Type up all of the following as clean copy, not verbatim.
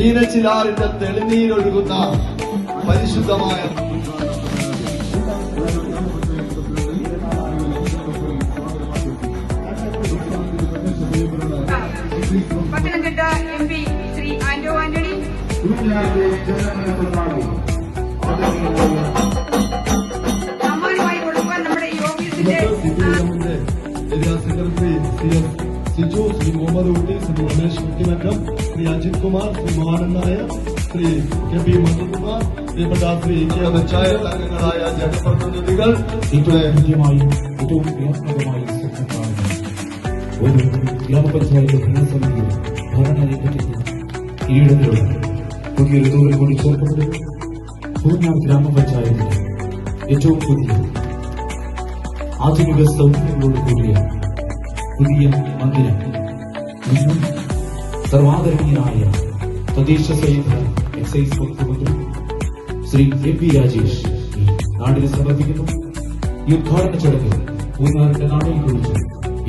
മീനച്ചിലാറിന്റെ തെളിനീരൊഴുകുന്ന പരിശുദ്ധമായ പത്തനംതിട്ട MP ശ്രീ ആന്റോ ആന്റണി, സമ്മാനമായി കൊടുക്കാൻ നമ്മുടെ ഈ ഓഫീസിന്റെ സെക്രട്ടറി സിജു, ശ്രീ മുഹമ്മദ് കുട്ടി, ശ്രീ രമേശ് കുട്ടിമറ്റം, ശ്രീ അജിത് കുമാർ, ശ്രീ മോഹനൻ നായർ, ശ്രീ കെ പി മധുകുമാർ, പ്രിയപ്പെട്ട ശ്രീ കെ പഞ്ചായത്ത് അംഗങ്ങളായ ജനപ്രതിനിധികൾ, ഏറ്റവും ക്രിയാത്മകമായി ഒരു ഗ്രാമപഞ്ചായത്ത് ഭരണസമിതിയുടെ ഭരണനയപറ്റിക്ക് ഈയിടത്തിലുള്ള പുതിയൊരു തോതിൽ കൂടി ചേർക്കപ്പെടുന്നു. പൂർണ്ണ ഗ്രാമപഞ്ചായത്തിന്റെ ഏറ്റവും പുതിയ ആധുനിക സൗകര്യങ്ങളോട് കൂടിയ പുതിയ മന്ദിരം ഇന്നും സർവാദരണീയനായ തദ്ദേശ സ്വയംഭരണ എക്സൈസ് വകുപ്പ് മന്ത്രി ശ്രീ AP രാജേഷ് ഈ നാടിന് സമർപ്പിക്കുന്നു. ഈ ഉദ്ഘാടന ചടങ്ങിൽ ഊന്നാറിന്റെ നാടിനെ കുറിച്ച്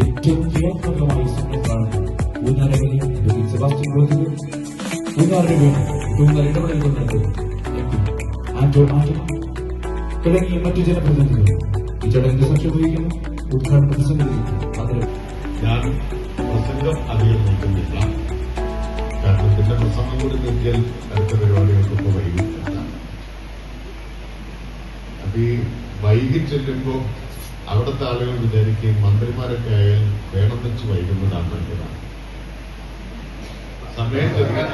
ഏറ്റവും ക്രിയാത്മകമായി സ്വപ്നം കാണുന്ന ഊന്നാരവലി സെബാസ്റ്റ്യൻ ഗോതികൾ, ഊന്നാറിന് വേണ്ടി ഏറ്റവും നല്ല ഇടപെടൽ കൊണ്ടുണ്ട് MP ആന്റോ ആന്റണി തുടങ്ങിയ മറ്റു ജനപ്രതിനിധികൾ ഈ ചടങ്ങിന്റെ സാക്ഷ്യം വഹിക്കുന്നു. ഉദ്ഘാടന പ്രസംഗത്തിലേക്ക് ആദരവ്. ഞാൻ പ്രസംഗം അധികം നോക്കുന്നില്ല, കാരണം എന്റെ പ്രസംഗം കൂടി നിർത്തിയാൽ അടുത്ത പരിപാടികൾക്കൊക്കെ വൈകിട്ടില്ല. അപ്പൊ ഈ വൈകി ചെല്ലുമ്പോൾ അവിടുത്തെ ആളുകൾ വിചാരിക്കുകയും മന്ത്രിമാരൊക്കെ ആയാൽ വേണം വെച്ച് വൈകുന്നതാണ് നല്ലതാണ്. സമയം ചെറുക്കാൻ